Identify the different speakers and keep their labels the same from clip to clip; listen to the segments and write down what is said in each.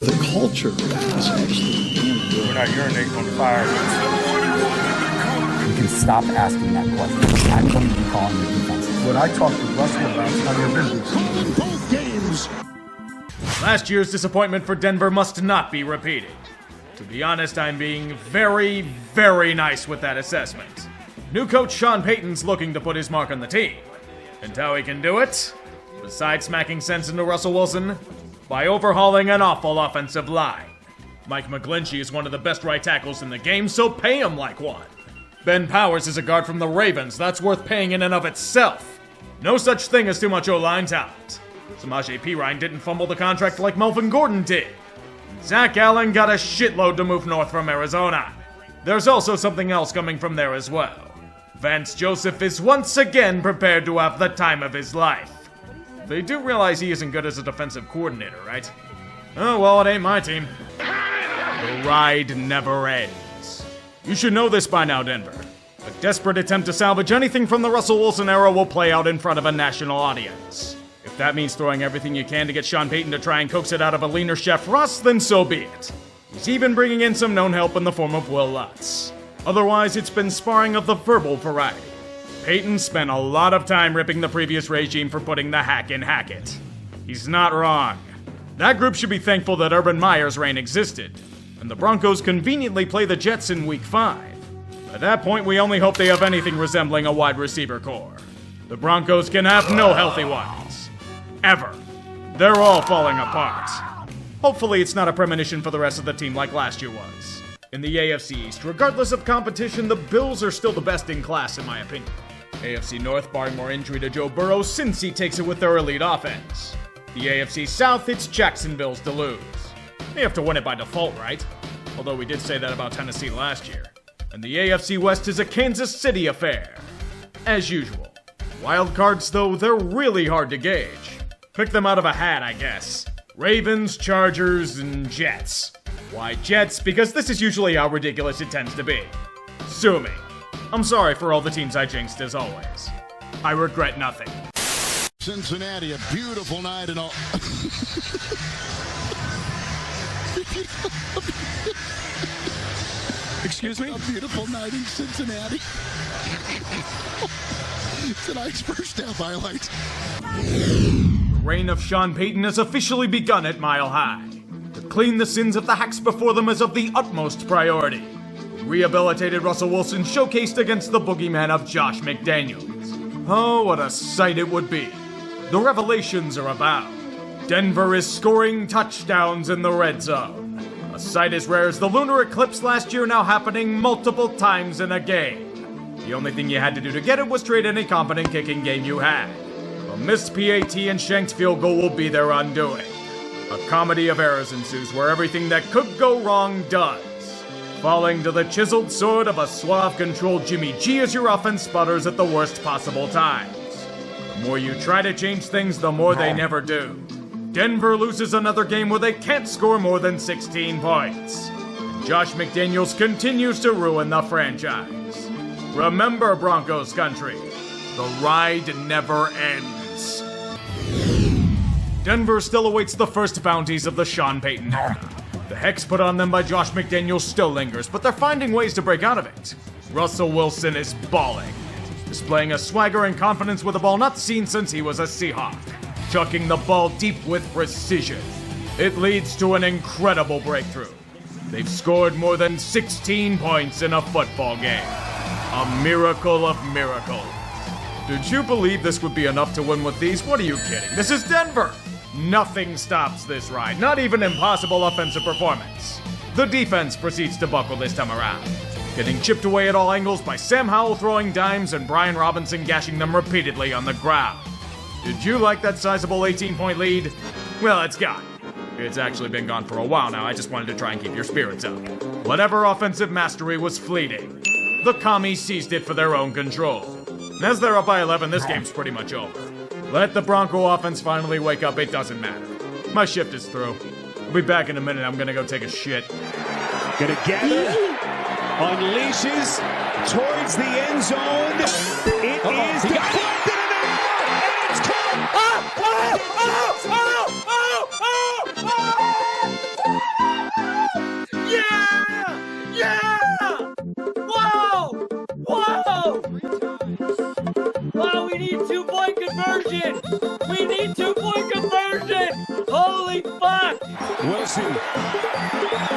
Speaker 1: The culture is actually damn good.
Speaker 2: We're not urinating on the fire.
Speaker 3: You can stop asking that question. I'm going to be calling the defense.
Speaker 4: What I talked to Russell about is none of your business.
Speaker 1: Both games.
Speaker 5: Last year's disappointment for Denver must not be repeated. To be honest, I'm being very, very nice with that assessment. New coach Sean Payton's looking to put his mark on the team. And how he can do it? Besides smacking sense into Russell Wilson, by overhauling an awful offensive line. Mike McGlinchey is one of the best right tackles in the game, so pay him like one. Ben Powers is a guard from the Ravens, that's worth paying in and of itself. No such thing as too much O-line talent. Samaje Perine didn't fumble the contract like Melvin Gordon did. Zach Allen got a shitload to move north from Arizona. There's also something else coming from there as well. Vance Joseph is once again prepared to have the time of his life. They do realize he isn't good as a defensive coordinator, right? Oh, well, it ain't my team. The ride never ends. You should know this by now, Denver. A desperate attempt to salvage anything from the Russell Wilson era will play out in front of a national audience. If that means throwing everything you can to get Sean Payton to try and coax it out of a leaner Chef Russ, then so be it. He's even bringing in some known help in the form of Will Lutz. Otherwise, it's been sparring of the verbal variety. Payton spent a lot of time ripping the previous regime for putting the hack in Hackett. He's not wrong. That group should be thankful that Urban Meyer's reign existed, and the Broncos conveniently play the Jets in Week 5. At that point, we only hope they have anything resembling a wide receiver core. The Broncos can have no healthy ones. Ever. They're all falling apart. Hopefully it's not a premonition for the rest of the team like last year was. In the AFC East, regardless of competition, the Bills are still the best in class in my opinion. AFC North, barring more injury to Joe Burrow since he takes it with their elite offense. The AFC South, it's Jacksonville's to lose. They have to win it by default, right? Although we did say that about Tennessee last year. And the AFC West is a Kansas City affair. As usual. Wild cards, though, they're really hard to gauge. Pick them out of a hat, I guess. Ravens, Chargers, and Jets. Why Jets? Because this is usually how ridiculous it tends to be. Sue me. I'm sorry for all the teams I jinxed as always. I regret nothing.
Speaker 1: Cincinnati, a beautiful night and all.
Speaker 4: Excuse me?
Speaker 1: A beautiful night in Cincinnati. Tonight's first half highlights.
Speaker 5: The reign of Sean Payton has officially begun at Mile High. To clean the sins of the hacks before them is of the utmost priority. Rehabilitated Russell Wilson showcased against the boogeyman of Josh McDaniels. Oh, what a sight it would be. The revelations are about. Denver is scoring touchdowns in the red zone. A sight as rare as the lunar eclipse last year now happening multiple times in a game. The only thing you had to do to get it was trade any competent kicking game you had. A missed PAT and shanked field goal will be their undoing. A comedy of errors ensues where everything that could go wrong does. Falling to the chiseled sword of a suave-controlled Jimmy G as your offense sputters at the worst possible times. The more you try to change things, the more they never do. Denver loses another game where they can't score more than 16 points. And Josh McDaniels continues to ruin the franchise. Remember, Broncos country, the ride never ends. Denver still awaits the first bounties of the Sean Payton era. The hex put on them by Josh McDaniels still lingers, but they're finding ways to break out of it. Russell Wilson is balling, displaying a swagger and confidence with a ball not seen since he was a Seahawk, chucking the ball deep with precision. It leads to an incredible breakthrough. They've scored more than 16 points in a football game. A miracle of miracles. Did you believe this would be enough to win with these? What are you kidding? This is Denver! Nothing stops this ride, not even impossible offensive performance. The defense proceeds to buckle this time around, getting chipped away at all angles by Sam Howell throwing dimes and Brian Robinson gashing them repeatedly on the ground. Did you like that sizable 18-point lead? Well, it's gone. It's actually been gone for a while now, I just wanted to try and keep your spirits up. Whatever offensive mastery was fleeting, the commies seized it for their own control. And as they're up by 11, this game's pretty much over. Let the Bronco offense finally wake up, it doesn't matter. My shift is through. I'll be back in a minute, I'm gonna go take a shit.
Speaker 6: Gonna gather, unleashes towards the end zone. It is deflected and it's caught. Wilson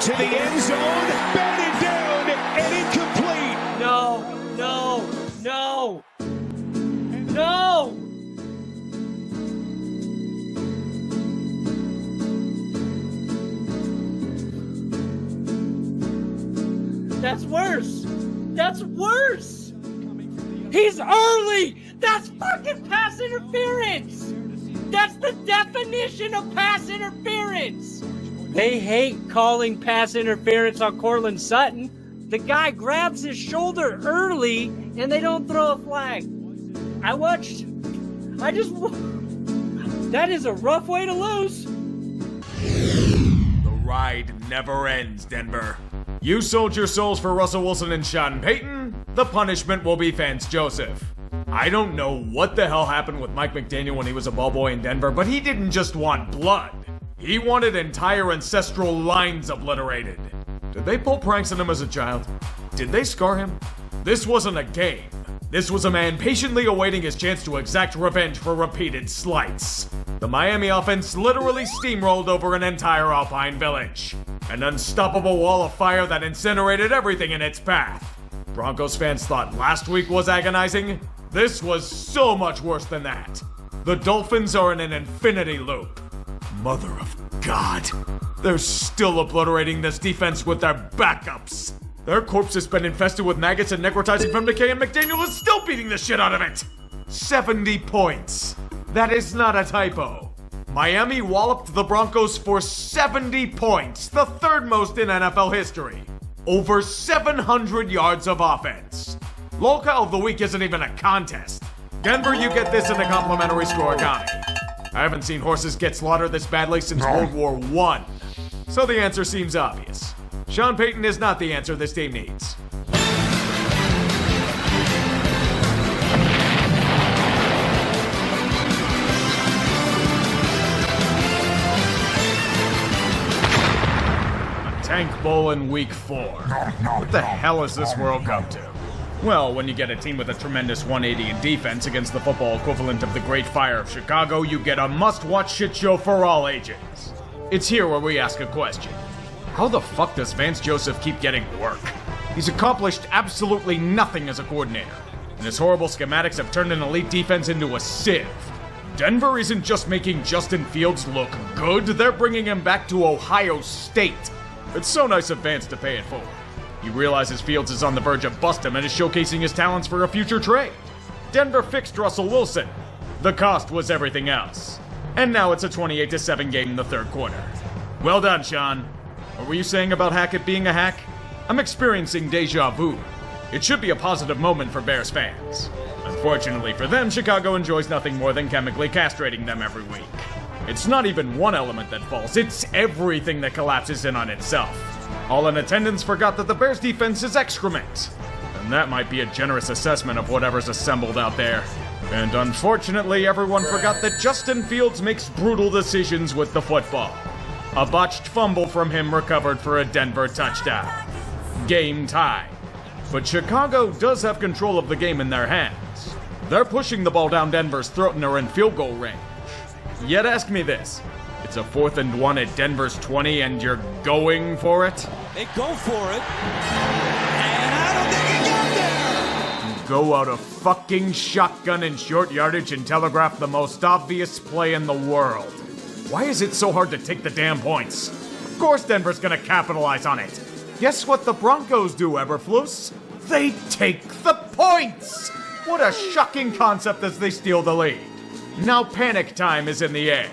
Speaker 6: to the end zone, batted down and incomplete.
Speaker 2: No, no, no, no! That's worse! That's worse! He's early! That's fucking pass interference! That's the definition of pass interference! They hate calling pass interference on Cortland Sutton. The guy grabs his shoulder early and they don't throw a flag. That is a rough way to lose.
Speaker 5: The ride never ends, Denver. You sold your souls for Russell Wilson and Sean Payton. The punishment will be Vance Joseph. I don't know what the hell happened with Mike McDaniel when he was a ball boy in Denver, but he didn't just want blood. He wanted entire ancestral lines obliterated. Did they pull pranks on him as a child? Did they scar him? This wasn't a game. This was a man patiently awaiting his chance to exact revenge for repeated slights. The Miami offense literally steamrolled over an entire Alpine village. An unstoppable wall of fire that incinerated everything in its path. Broncos fans thought last week was agonizing. This was so much worse than that. The Dolphins are in an infinity loop. Mother of God. They're still obliterating this defense with their backups. Their corpse has been infested with maggots and necrotizing from decay, and McDaniel is still beating the shit out of it. 70 points. That is not a typo. Miami walloped the Broncos for 70 points, the third most in NFL history. Over 700 yards of offense. Locale of the week isn't even a contest. Denver, you get this in the complimentary score economy. I haven't seen horses get slaughtered this badly since World War I. So the answer seems obvious. Sean Payton is not the answer this team needs. A tank bowl in week 4. What the hell has this world come to? Well, when you get a team with a tremendous 180 in defense against the football equivalent of the Great Fire of Chicago, you get a must-watch shit show for all ages. It's here where we ask a question. How the fuck does Vance Joseph keep getting work? He's accomplished absolutely nothing as a coordinator, and his horrible schematics have turned an elite defense into a sieve. Denver isn't just making Justin Fields look good, they're bringing him back to Ohio State. It's so nice of Vance to pay it forward. He realizes Fields is on the verge of bust him and is showcasing his talents for a future trade. Denver fixed Russell Wilson. The cost was everything else. And now it's a 28-7 game in the third quarter. Well done, Sean. What were you saying about Hackett being a hack? I'm experiencing deja vu. It should be a positive moment for Bears fans. Unfortunately for them, Chicago enjoys nothing more than chemically castrating them every week. It's not even one element that falls, it's everything that collapses in on itself. All in attendance forgot that the Bears' defense is excrement. And that might be a generous assessment of whatever's assembled out there. And unfortunately, everyone forgot that Justin Fields makes brutal decisions with the football. A botched fumble from him recovered for a Denver touchdown. Game tie. But Chicago does have control of the game in their hands. They're pushing the ball down Denver's throat and are in field goal range. Yet ask me this. It's a 4th and 1 at Denver's 20 and you're going for it?
Speaker 2: They go for it. And I don't think he got there.
Speaker 5: Go out a fucking shotgun in short yardage and telegraph the most obvious play in the world. Why is it so hard to take the damn points? Of course Denver's gonna capitalize on it. Guess what the Broncos do, Eberflus? They take the points! What a shocking concept as they steal the lead. Now panic time is in the air.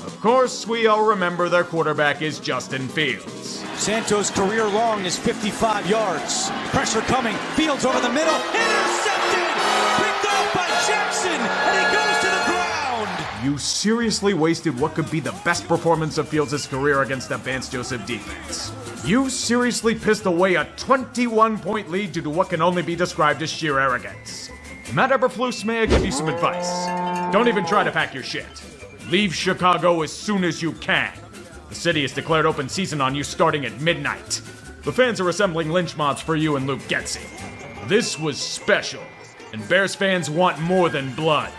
Speaker 5: Of course, we all remember their quarterback is Justin Fields.
Speaker 2: Santos' career long is 55 yards. Pressure coming. Fields over the middle. Intercepted! Picked off by Jackson, and he goes to the ground!
Speaker 5: You seriously wasted what could be the best performance of Fields' career against a Vance Joseph defense. You seriously pissed away a 21-point lead due to what can only be described as sheer arrogance. Matt Eberflus, may I give you some advice? Don't even try to pack your shit. Leave Chicago as soon as you can. The city has declared open season on you starting at midnight. The fans are assembling lynch mobs for you and Luke Getsy. This was special, and Bears fans want more than blood.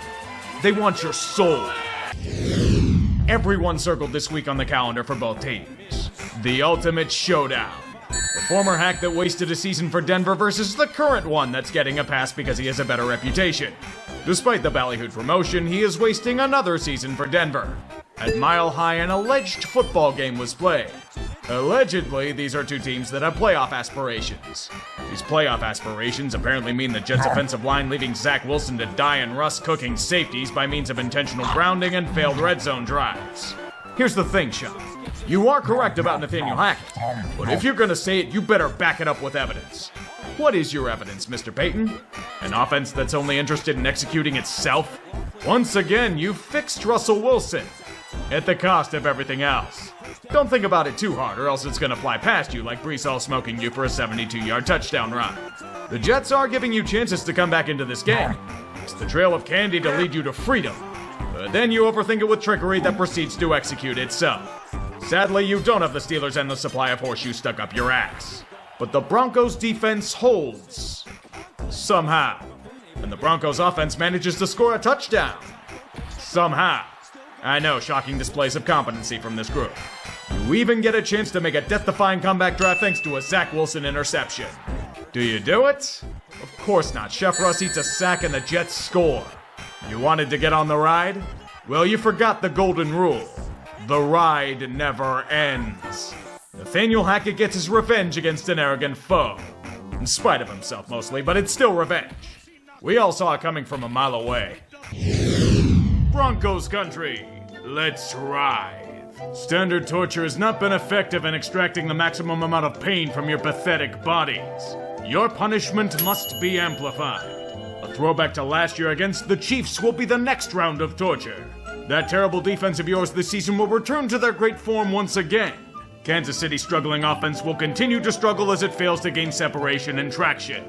Speaker 5: They want your soul. everyone circled this week on the calendar for both teams. The ultimate showdown. The former hack that wasted a season for Denver versus the current one that's getting a pass because he has a better reputation. Despite the ballyhooed promotion, he is wasting another season for Denver. At Mile High, an alleged football game was played. Allegedly, these are two teams that have playoff aspirations. These playoff aspirations apparently mean the Jets' offensive line leaving Zach Wilson to die in rust cooking safeties by means of intentional grounding and failed red zone drives. Here's the thing, Sean. You are correct about Nathaniel Hackett, but if you're gonna say it, you better back it up with evidence. What is your evidence, Mr. Payton? An offense that's only interested in executing itself? Once again, you fixed Russell Wilson, at the cost of everything else. Don't think about it too hard, or else it's gonna fly past you like Brees Hall smoking you for a 72-yard touchdown run. The Jets are giving you chances to come back into this game. It's the trail of candy to lead you to freedom. But then you overthink it with trickery that proceeds to execute itself. Sadly, you don't have the Steelers' endless supply of horseshoes stuck up your ass. But the Broncos' defense holds. Somehow. And the Broncos' offense manages to score a touchdown. Somehow. I know, shocking displays of competency from this group. You even get a chance to make a death-defying comeback drive thanks to a Zach Wilson interception. Do you do it? Of course not. Chef Russ eats a sack and the Jets score. You wanted to get on the ride? Well, you forgot the golden rule. The ride never ends. Nathaniel Hackett gets his revenge against an arrogant foe. In spite of himself, mostly, but it's still revenge. We all saw it coming from a mile away. Broncos country, let's ride. Standard torture has not been effective in extracting the maximum amount of pain from your pathetic bodies. Your punishment must be amplified. A throwback to last year against the Chiefs will be the next round of torture. That terrible defense of yours this season will return to their great form once again. Kansas City's struggling offense will continue to struggle as it fails to gain separation and traction.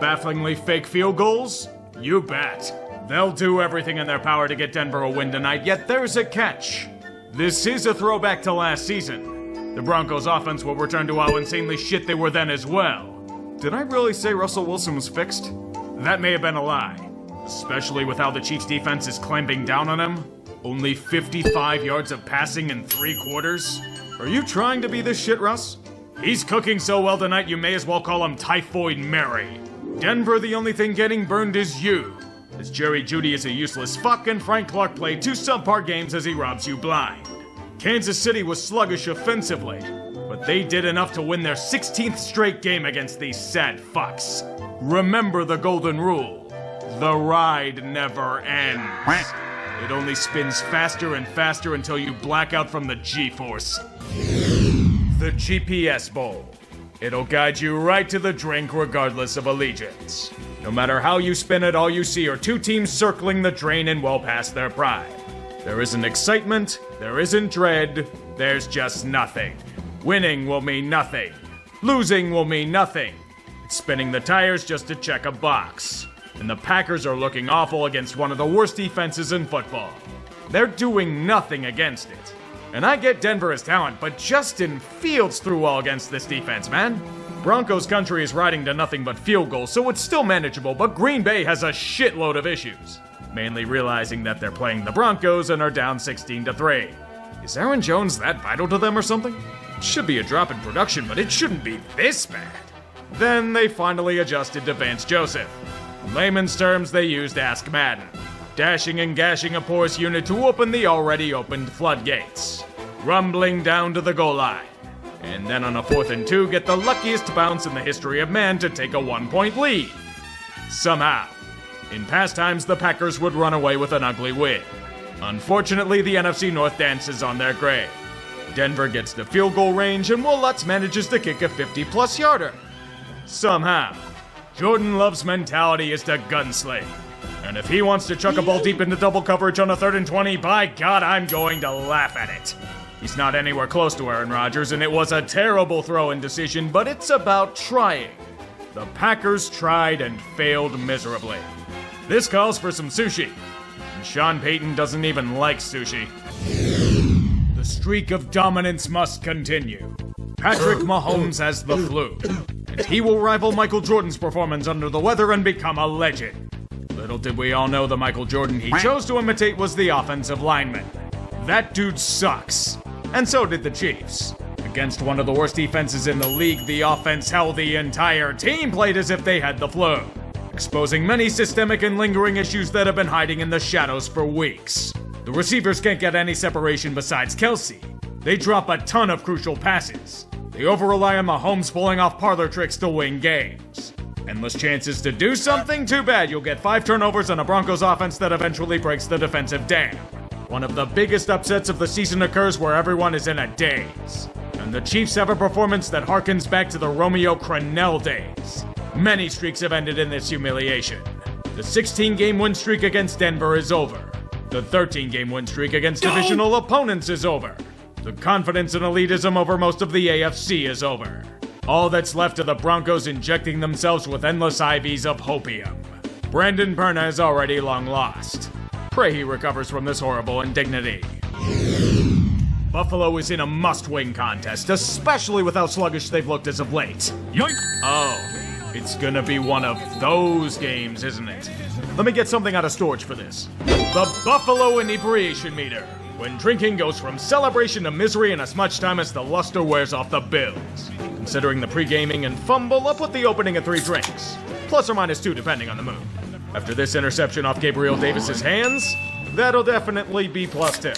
Speaker 5: Bafflingly fake field goals? You bet. They'll do everything in their power to get Denver a win tonight, yet there's a catch. This is a throwback to last season. The Broncos' offense will return to how insanely shit they were then as well. Did I really say Russell Wilson was fixed? That may have been a lie, especially with how the Chiefs' defense is clamping down on him. Only 55 yards of passing in 3 quarters? Are you trying to be this shit, Russ? He's cooking so well tonight you may as well call him Typhoid Mary. Denver, the only thing getting burned is you. As Jerry Jeudy is a useless fuck and Frank Clark played 2 subpar games as he robs you blind. Kansas City was sluggish offensively, but they did enough to win their 16th straight game against these sad fucks. Remember the golden rule. The ride never ends. It only spins faster and faster until you black out from the G-force. The GPS Bowl. It'll guide you right to the drink regardless of allegiance. No matter how you spin it, all you see are 2 teams circling the drain and well past their prime. There isn't excitement, there isn't dread, there's just nothing. Winning will mean nothing. Losing will mean nothing. It's spinning the tires just to check a box. And the Packers are looking awful against one of the worst defenses in football. They're doing nothing against it. And I get Denver has talent, but Justin Fields threw well against this defense, man. Broncos country is riding to nothing but field goals, so it's still manageable, but Green Bay has a shitload of issues. Mainly realizing that they're playing the Broncos and are down 16-3. Is Aaron Jones that vital to them or something? It should be a drop in production, but it shouldn't be this bad. Then they finally adjusted to Vance Joseph. In layman's terms, they used Ask Madden, dashing and gashing a porous unit to open the already opened floodgates, rumbling down to the goal line, and then on a 4th and 2 get the luckiest bounce in the history of man to take a 1-point lead. Somehow. In past times, the Packers would run away with an ugly win. Unfortunately, the NFC North dances on their grave. Denver gets to field goal range and Will Lutz manages to kick a 50-plus yarder. Somehow. Jordan Love's mentality is to gunsling. And if he wants to chuck a ball deep into double coverage on a 3rd and 20, by God, I'm going to laugh at it. He's not anywhere close to Aaron Rodgers, and it was a terrible throw-in decision, but it's about trying. The Packers tried and failed miserably. This calls for some sushi. And Sean Payton doesn't even like sushi. The streak of dominance must continue. Patrick Mahomes has the flu. And he will rival Michael Jordan's performance under the weather and become a legend. Little did we all know the Michael Jordan he chose to imitate was the offensive lineman. That dude sucks. And so did the Chiefs. Against one of the worst defenses in the league, the offense held the entire team played as if they had the flu, exposing many systemic and lingering issues that have been hiding in the shadows for weeks. The receivers can't get any separation besides Kelsey. They drop a ton of crucial passes. They over-rely on Mahomes pulling off parlor tricks to win games. Endless chances to do something? Too bad you'll get 5 turnovers on a Broncos offense that eventually breaks the defensive dam. One of the biggest upsets of the season occurs where everyone is in a daze. And the Chiefs have a performance that harkens back to the Romeo Crennel days. Many streaks have ended in this humiliation. The 16-game win streak against Denver is over. The 13-game win streak against divisional opponents is over. The confidence and elitism over most of the AFC is over. All that's left are the Broncos injecting themselves with endless IVs of hopium. Brandon Perna is already long lost. Pray he recovers from this horrible indignity. Buffalo is in a must-win contest, especially with how sluggish they've looked as of late. Yoink! Oh, it's gonna be one of those games, isn't it? Let me get something out of storage for this. The Buffalo Inebriation Meter. When drinking goes from celebration to misery in as much time as the luster wears off the Bills. Considering the pre-gaming and fumble, I'll put the opening at 3 drinks. Plus or minus 2 depending on the mood. After this interception off Gabriel Davis's hands, that'll definitely be plus 2.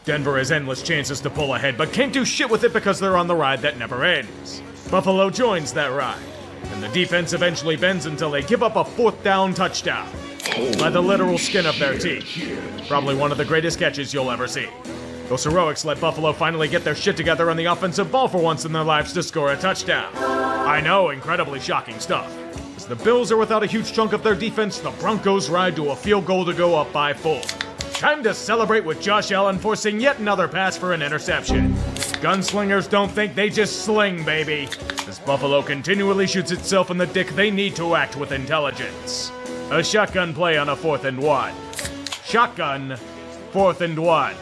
Speaker 5: Denver has endless chances to pull ahead, but can't do shit with it because they're on the ride that never ends. Buffalo joins that ride, and the defense eventually bends until they give up a 4th down touchdown. By the literal skin of their teeth. Probably one of the greatest catches you'll ever see. Those heroics let Buffalo finally get their shit together on the offensive ball for once in their lives to score a touchdown. I know, incredibly shocking stuff. As the Bills are without a huge chunk of their defense, the Broncos ride to a field goal to go up by 4. Time to celebrate with Josh Allen forcing yet another pass for an interception. Gunslingers don't think, they just sling, baby. As Buffalo continually shoots itself in the dick, they need to act with intelligence. A shotgun play on a 4th and 1. Shotgun, 4th and 1.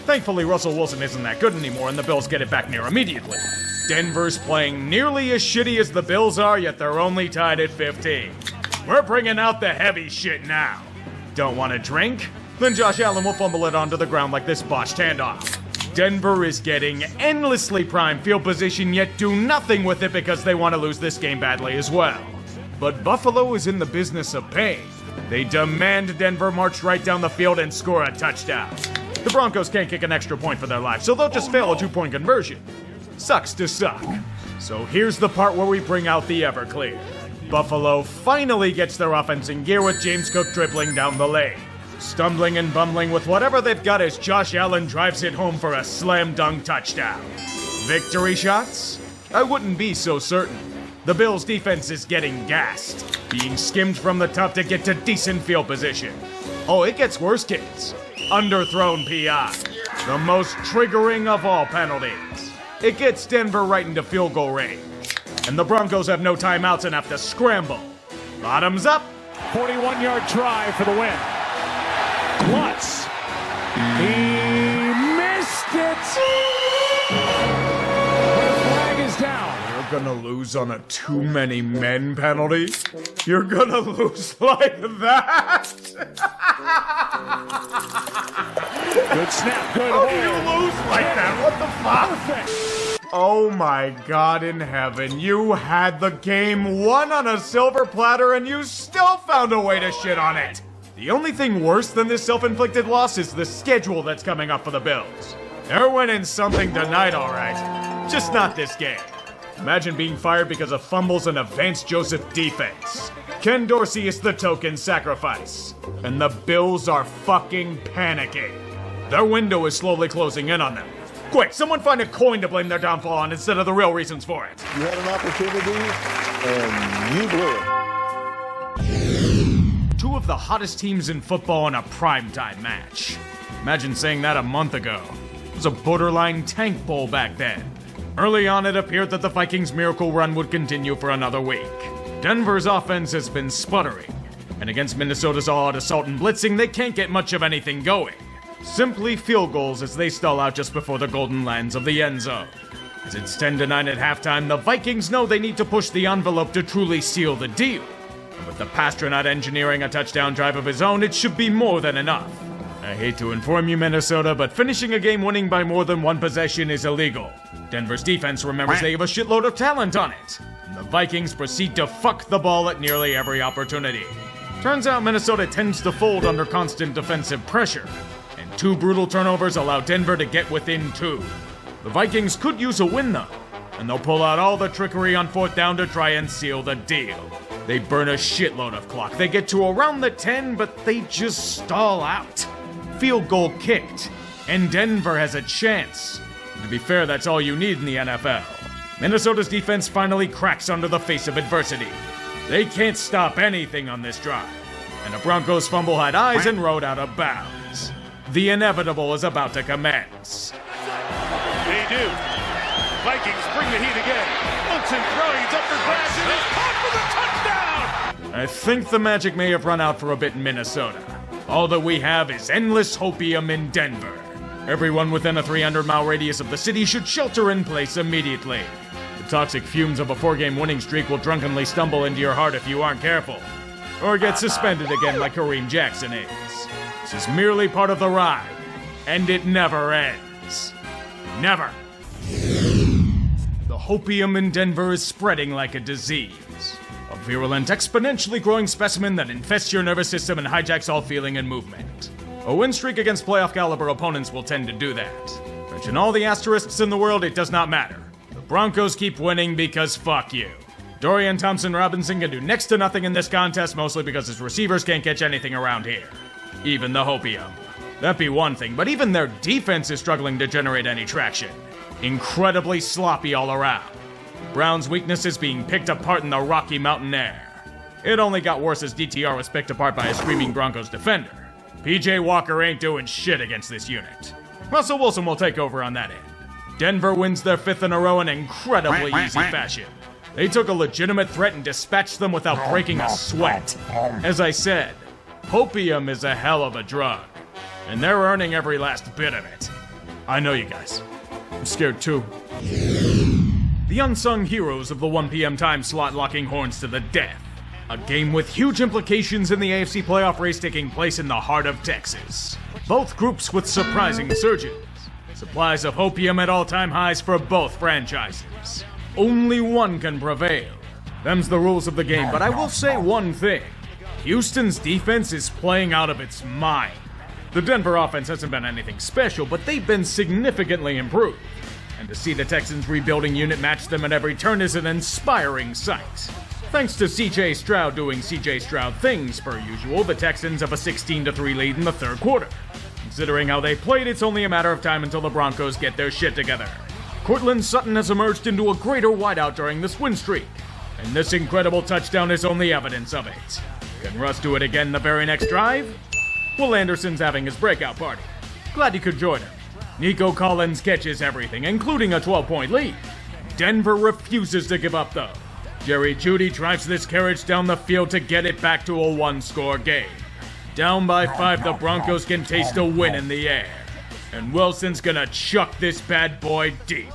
Speaker 5: Thankfully, Russell Wilson isn't that good anymore, and the Bills get it back near immediately. Denver's playing nearly as shitty as the Bills are, yet they're only tied at 15. We're bringing out the heavy shit now. Don't want a drink? Then Josh Allen will fumble it onto the ground like this botched handoff. Denver is getting endlessly prime field position, yet do nothing with it because they want to lose this game badly as well. But Buffalo is in the business of pain. They demand Denver march right down the field and score a touchdown. The Broncos can't kick an extra point for their life, so they'll just fail a 2-point conversion. Sucks to suck. So here's the part where we bring out the Everclear. Buffalo finally gets their offense in gear with James Cook dribbling down the lane. Stumbling and bumbling with whatever they've got as Josh Allen drives it home for a slam dunk touchdown. Victory shots? I wouldn't be so certain. The Bills' defense is getting gassed, being skimmed from the top to get to decent field position. Oh, it gets worse, kids. Underthrown PI. The most triggering of all penalties. It gets Denver right into field goal range. And the Broncos have no timeouts and have to scramble. Bottoms up.
Speaker 6: 41-yard try for the win. Lutz. He missed it. Flag is down.
Speaker 5: You're gonna lose on a too many men penalty? You're gonna lose like that?
Speaker 6: Good snap. Good
Speaker 5: How
Speaker 6: hold.
Speaker 5: do you lose like that? What the fuck?
Speaker 6: Perfect.
Speaker 5: Oh my God in heaven, you had the game won on a silver platter and you still found a way to shit on it. The only thing worse than this self-inflicted loss is the schedule that's coming up for the Bills. They're winning something tonight, alright. Just not this game. Imagine being fired because of fumbles and a Vance Joseph defense. Ken Dorsey is the token sacrifice. And the Bills are fucking panicking. Their window is slowly closing in on them. Quick, someone find a coin to blame their downfall on instead of the real reasons for it.
Speaker 7: You had an opportunity, and you blew it.
Speaker 5: Two of the hottest teams in football in a primetime match. Imagine saying that a month ago. It was a borderline tank bowl back then. Early on, it appeared that the Vikings' miracle run would continue for another week. Denver's offense has been sputtering, and against Minnesota's all-out assault and blitzing, they can't get much of anything going. Simply field goals as they stall out just before the golden lands of the end zone. As it's 10-9 at halftime, the Vikings know they need to push the envelope to truly seal the deal. And with the Pasternak engineering a touchdown drive of his own, it should be more than enough. I hate to inform you, Minnesota, but finishing a game winning by more than one possession is illegal. Denver's defense remembers they have a shitload of talent on it, and the Vikings proceed to fuck the ball at nearly every opportunity. Turns out Minnesota tends to fold under constant defensive pressure, and 2 brutal turnovers allow Denver to get within 2. The Vikings could use a win though, and they'll pull out all the trickery on 4th down to try and seal the deal. They burn a shitload of clock. They get to around the 10, but they just stall out. Field goal kicked, and Denver has a chance. To be fair, that's all you need in the NFL. Minnesota's defense finally cracks under the face of adversity. They can't stop anything on this drive, and the Broncos fumble had eyes and rode out of bounds. The inevitable is about to commence.
Speaker 6: They do. Vikings bring the heat again. Wilson throwing up for grabs and is caught for the touchdown!
Speaker 5: I think the magic may have run out for a bit in Minnesota. All that we have is endless hopium in Denver. Everyone within a 300-mile radius of the city should shelter in place immediately. The toxic fumes of a 4-game winning streak will drunkenly stumble into your heart if you aren't careful. Or get suspended again like Kareem Jackson is. This is merely part of the ride, and it never ends. Never. The hopium in Denver is spreading like a disease. A virulent, exponentially growing specimen that infests your nervous system and hijacks all feeling and movement. A win streak against playoff-caliber opponents will tend to do that. Mention all the asterisks in the world, it does not matter. The Broncos keep winning because fuck you. Dorian Thompson-Robinson can do next to nothing in this contest, mostly because his receivers can't catch anything around here. Even the hopium. That'd be one thing, but even their defense is struggling to generate any traction. Incredibly sloppy all around. Brown's weakness is being picked apart in the Rocky Mountain air. It only got worse as DTR was picked apart by a screaming Broncos defender. PJ Walker ain't doing shit against this unit. Russell Wilson will take over on that end. Denver wins their 5th in a row in incredibly easy fashion. They took a legitimate threat and dispatched them without breaking a sweat. As I said, hopium is a hell of a drug, and they're earning every last bit of it. I know you guys. I'm scared too. The unsung heroes of the 1 p.m. time slot locking horns to the death. A game with huge implications in the AFC playoff race taking place in the heart of Texas. Both groups with surprising surges. Supplies of hopium at all-time highs for both franchises. Only one can prevail. Them's the rules of the game, but I will say one thing. Houston's defense is playing out of its mind. The Denver offense hasn't been anything special, but they've been significantly improved. And to see the Texans' rebuilding unit match them at every turn is an inspiring sight. Thanks to CJ Stroud doing CJ Stroud things per usual, the Texans have a 16-3 lead in the 3rd quarter. Considering how they played, it's only a matter of time until the Broncos get their shit together. Cortland Sutton has emerged into a greater wideout during this win streak, and this incredible touchdown is only evidence of it. Can Russ do it again the very next drive? Will Anderson's having his breakout party. Glad you could join him. Nico Collins catches everything, including a 12-point lead. Denver refuses to give up, though. Jerry Jeudy drives this carriage down the field to get it back to a 1-score game. Down by 5, the Broncos can taste a win in the air. And Wilson's gonna chuck this bad boy deep.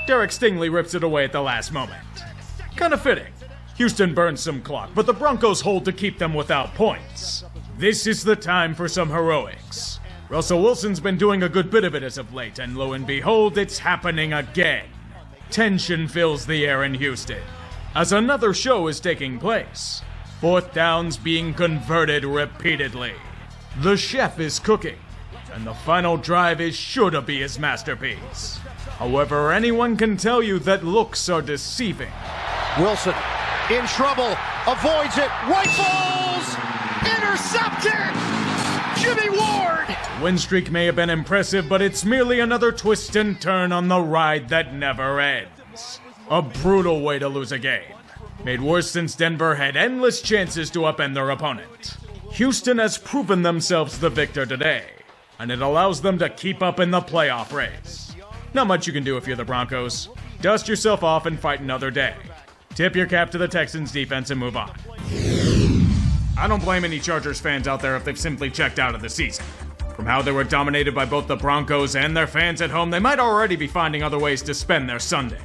Speaker 5: Derek Stingley rips it away at the last moment. Kinda fitting. Houston burns some clock, but the Broncos hold to keep them without points. This is the time for some heroics. Russell Wilson's been doing a good bit of it as of late, and lo and behold, it's happening again. Tension fills the air in Houston, as another show is taking place. 4th downs being converted repeatedly. The chef is cooking, and the final drive is sure to be his masterpiece. However, anyone can tell you that looks are deceiving.
Speaker 8: Wilson in trouble, avoids it, rifles, intercepted! Jimmy Ward!
Speaker 5: Win streak may have been impressive, but it's merely another twist and turn on the ride that never ends. A brutal way to lose a game. Made worse since Denver had endless chances to upend their opponent. Houston has proven themselves the victor today, and it allows them to keep up in the playoff race. Not much you can do if you're the Broncos. Dust yourself off and fight another day. Tip your cap to the Texans defense and move on. I don't blame any Chargers fans out there if they've simply checked out of the season. From how they were dominated by both the Broncos and their fans at home, they might already be finding other ways to spend their Sunday.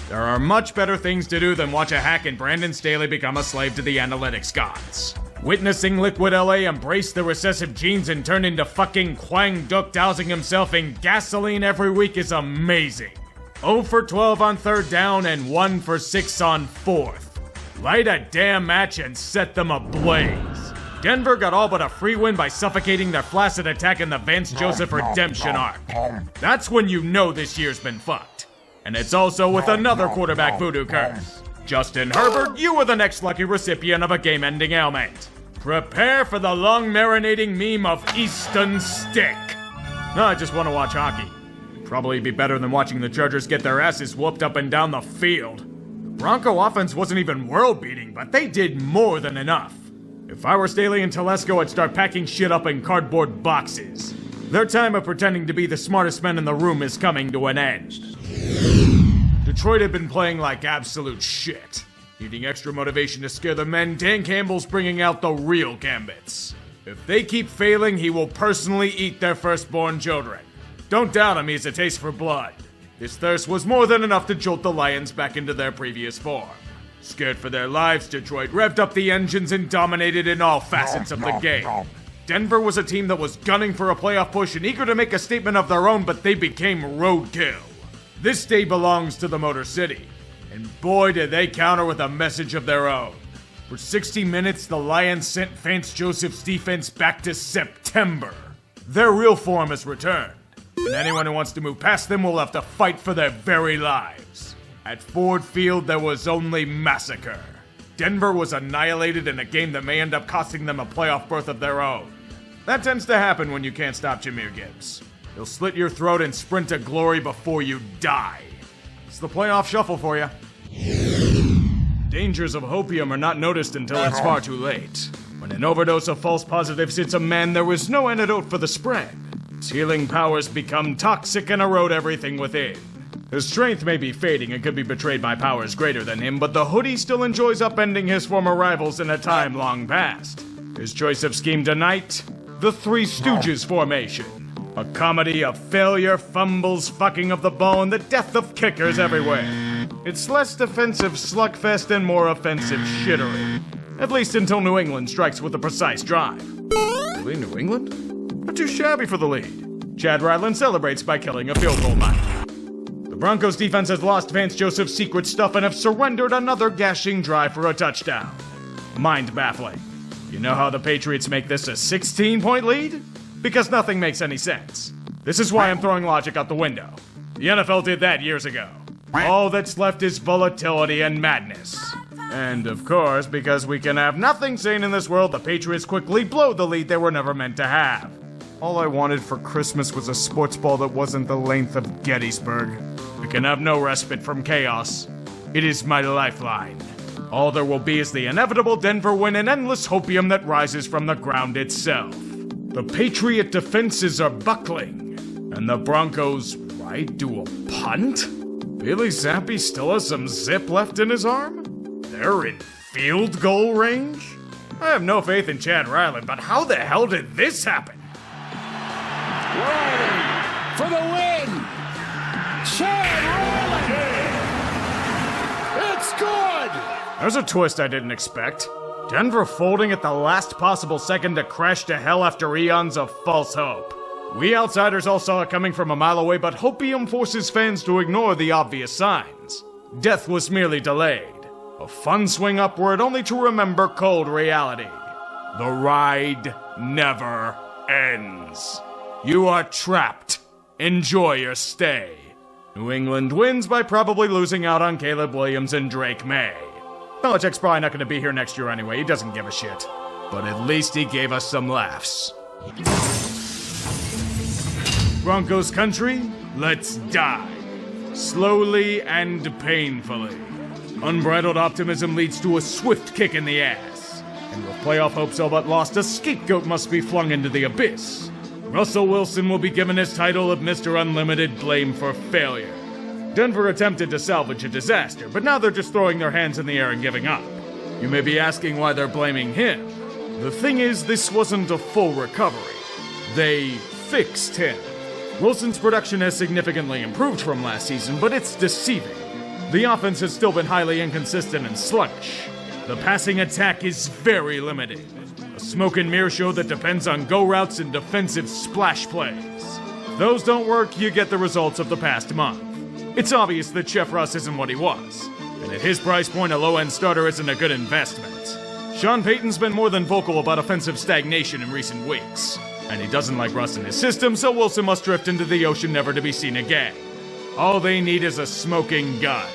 Speaker 5: There are much better things to do than watch a hack and Brandon Staley become a slave to the analytics gods. Witnessing Liquid LA embrace the recessive genes and turn into fucking Kwang Duk dousing himself in gasoline every week is amazing. 0 for 12 on 3rd down and 1 for 6 on 4th. Light a damn match and set them ablaze. Denver got all but a free win by suffocating their flaccid attack in the Vance Joseph redemption arc. That's when you know this year's been fucked. And it's also with another quarterback voodoo curse. Justin Herbert, you are the next lucky recipient of a game-ending ailment. Prepare for the long marinating meme of Easton Stick. No, I just want to watch hockey. Probably be better than watching the Chargers get their asses whooped up and down the field. The Bronco offense wasn't even world-beating, but they did more than enough. If I were Staley and Telesco, I'd start packing shit up in cardboard boxes. Their time of pretending to be the smartest men in the room is coming to an end. Detroit had been playing like absolute shit. Needing extra motivation to scare the men, Dan Campbell's bringing out the real gambits. If they keep failing, he will personally eat their firstborn children. Don't doubt him, he has a taste for blood. His thirst was more than enough to jolt the Lions back into their previous form. Scared for their lives, Detroit revved up the engines and dominated in all facets of the game. Denver was a team that was gunning for a playoff push and eager to make a statement of their own, but they became roadkill. This day belongs to the Motor City, and boy did they counter with a message of their own. For 60 minutes, the Lions sent Vance Joseph's defense back to September. Their real form has returned, and anyone who wants to move past them will have to fight for their very lives. At Ford Field, there was only massacre. Denver was annihilated in a game that may end up costing them a playoff berth of their own. That tends to happen when you can't stop Jahmyr Gibbs. He'll slit your throat and sprint to glory before you die. It's the playoff shuffle for you. Dangers of hopium are not noticed until it's far too late. When an overdose of false positives hits a man, there is no antidote for the spread. Its healing powers become toxic and erode everything within. His strength may be fading and could be betrayed by powers greater than him, but the hoodie still enjoys upending his former rivals in a time long past. His choice of scheme tonight? The Three Stooges formation. A comedy of failure, fumbles, fucking of the ball, and the death of kickers everywhere. It's less defensive slugfest and more offensive shittery. At least until New England strikes with a precise drive. Really, New England? Not too shabby for the lead. Chad Ryland celebrates by killing a field goal mine. The Broncos defense has lost Vance Joseph's secret stuff and have surrendered another gashing drive for a touchdown. Mind-baffling. You know how the Patriots make this a 16-point lead? Because nothing makes any sense. This is why I'm throwing logic out the window. The NFL did that years ago. All that's left is volatility and madness. And of course, because we can have nothing sane in this world, the Patriots quickly blow the lead they were never meant to have. All I wanted for Christmas was a sports ball that wasn't the length of Gettysburg. I can have no respite from chaos. It is my lifeline. All there will be is the inevitable Denver win and endless hopium that rises from the ground itself. The Patriot defenses are buckling, and the Broncos might do a punt? Bailey Zappi still has some zip left in his arm? They're in field goal range? I have no faith in Chad Ryland, but how the hell did this happen?
Speaker 9: Ryland for the win! Chad Ryland! It's good!
Speaker 5: There's a twist I didn't expect. Denver folding at the last possible second to crash to hell after eons of false hope. We outsiders all saw it coming from a mile away, but hopium forces fans to ignore the obvious signs. Death was merely delayed. A fun swing upward only to remember cold reality. The ride never ends. You are trapped. Enjoy your stay. New England wins by probably losing out on Caleb Williams and Drake May. Belichick's probably not going to be here next year anyway. He doesn't give a shit. But at least he gave us some laughs. Broncos country, let's die. Slowly and painfully. Unbridled optimism leads to a swift kick in the ass. And with playoff hopes all but lost, a scapegoat must be flung into the abyss. Russell Wilson will be given his title of Mr. Unlimited Blame for Failure. Denver attempted to salvage a disaster, but now they're just throwing their hands in the air and giving up. You may be asking why they're blaming him. The thing is, this wasn't a full recovery. They fixed him. Wilson's production has significantly improved from last season, but it's deceiving. The offense has still been highly inconsistent and sluggish. The passing attack is very limited. A smoke and mirror show that depends on go routes and defensive splash plays. If those don't work, you get the results of the past month. It's obvious that Chef Russ isn't what he was, and at his price point, a low-end starter isn't a good investment. Sean Payton's been more than vocal about offensive stagnation in recent weeks, and he doesn't like Russ in his system, so Wilson must drift into the ocean never to be seen again. All they need is a smoking gun.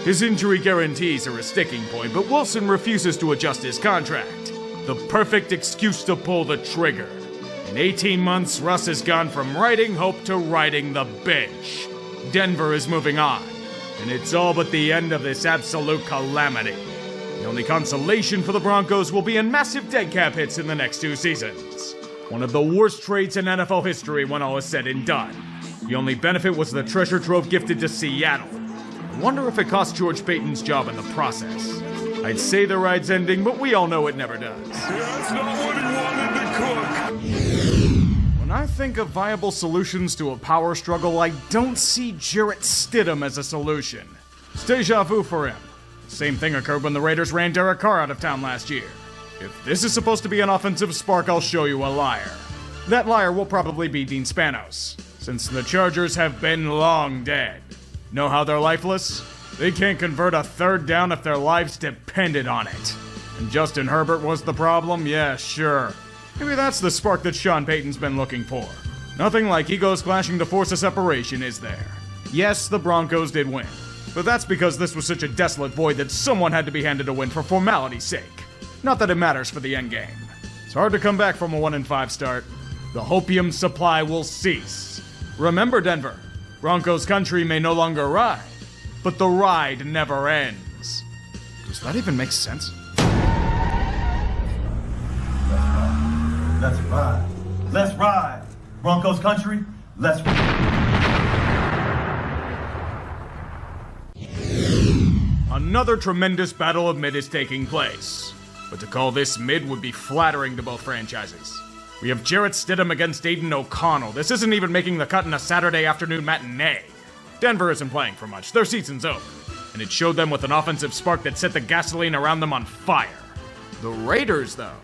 Speaker 5: His injury guarantees are a sticking point, but Wilson refuses to adjust his contract. The perfect excuse to pull the trigger. In 18 months, Russ has gone from riding hope to riding the bench. Denver is moving on, and it's all but the end of this absolute calamity. The only consolation for the Broncos will be in massive dead cap hits in the next 2 seasons. One of the worst trades in NFL history when all is said and done. The only benefit was the treasure trove gifted to Seattle. I wonder if it cost George Paton's job in the process. I'd say the ride's ending, but we all know it never does.
Speaker 9: That's not what he wanted to cook.
Speaker 5: When I think of viable solutions to a power struggle, I don't see Jarrett Stidham as a solution. It's deja vu for him. Same thing occurred when the Raiders ran Derek Carr out of town last year. If this is supposed to be an offensive spark, I'll show you a liar. That liar will probably be Dean Spanos, since the Chargers have been long dead. Know how they're lifeless? They can't convert a third down if their lives depended on it. And Justin Herbert was the problem? Yeah, sure. Maybe that's the spark that Sean Payton's been looking for. Nothing like egos clashing to force a separation, is there? Yes, the Broncos did win. But that's because this was such a desolate void that someone had to be handed a win for formality's sake. Not that it matters for the endgame. It's hard to come back from a 1-5 start. The hopium supply will cease. Remember, Denver, Broncos country may no longer ride, but the ride never ends. Does that even make sense?
Speaker 10: Let's ride. Let's ride. Broncos country, let's ride.
Speaker 5: Another tremendous battle of mid is taking place. But to call this mid would be flattering to both franchises. We have Jarrett Stidham against Aiden O'Connell. This isn't even making the cut in a Saturday afternoon matinee. Denver isn't playing for much. Their season's over. And it showed them with an offensive spark that set the gasoline around them on fire. The Raiders, though,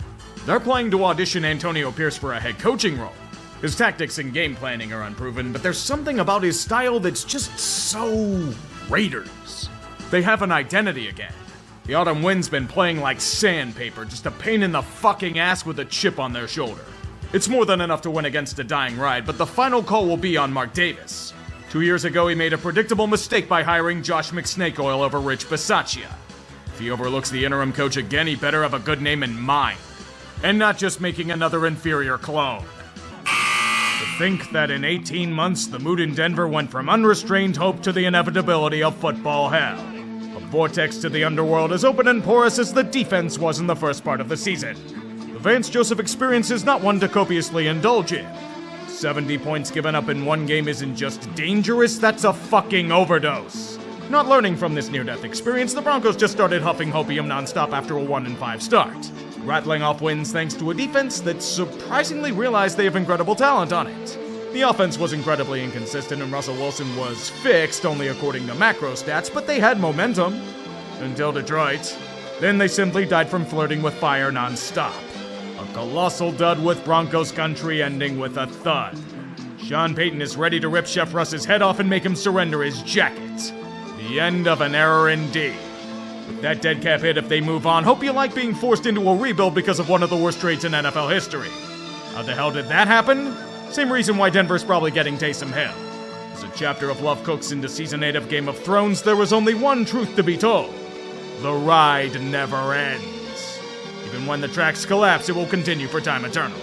Speaker 5: they're playing to audition Antonio Pierce for a head coaching role. His tactics and game planning are unproven, but there's something about his style that's just so Raiders. They have an identity again. The autumn wind's been playing like sandpaper, just a pain in the fucking ass with a chip on their shoulder. It's more than enough to win against a dying ride, but the final call will be on Mark Davis. 2 years ago, he made a predictable mistake by hiring Josh McSnakeoil over Rich Bisaccia. If he overlooks the interim coach again, he better have a good name in mind. And not just making another inferior clone. To think that in 18 months, the mood in Denver went from unrestrained hope to the inevitability of football hell. A vortex to the underworld as open and porous as the defense was in the first part of the season. The Vance Joseph experience is not one to copiously indulge in. 70 points given up in one game isn't just dangerous, that's a fucking overdose. Not learning from this near-death experience, the Broncos just started huffing hopium nonstop after a 1-5 start, rattling off wins thanks to a defense that surprisingly realized they have incredible talent on it. The offense was incredibly inconsistent and Russell Wilson was fixed only according to macro stats, but they had momentum. Until Detroit. Then they simply died from flirting with fire nonstop. A colossal dud with Broncos country ending with a thud. Sean Payton is ready to rip Chef Russ's head off and make him surrender his jacket. The end of an era indeed. With that dead cap hit if they move on, hope you like being forced into a rebuild because of one of the worst trades in NFL history. How the hell did that happen? Same reason why Denver's probably getting Taysom Hill. As a chapter of love cooks into Season 8 of Game of Thrones, there was only one truth to be told. The ride never ends. Even when the tracks collapse, it will continue for time eternal.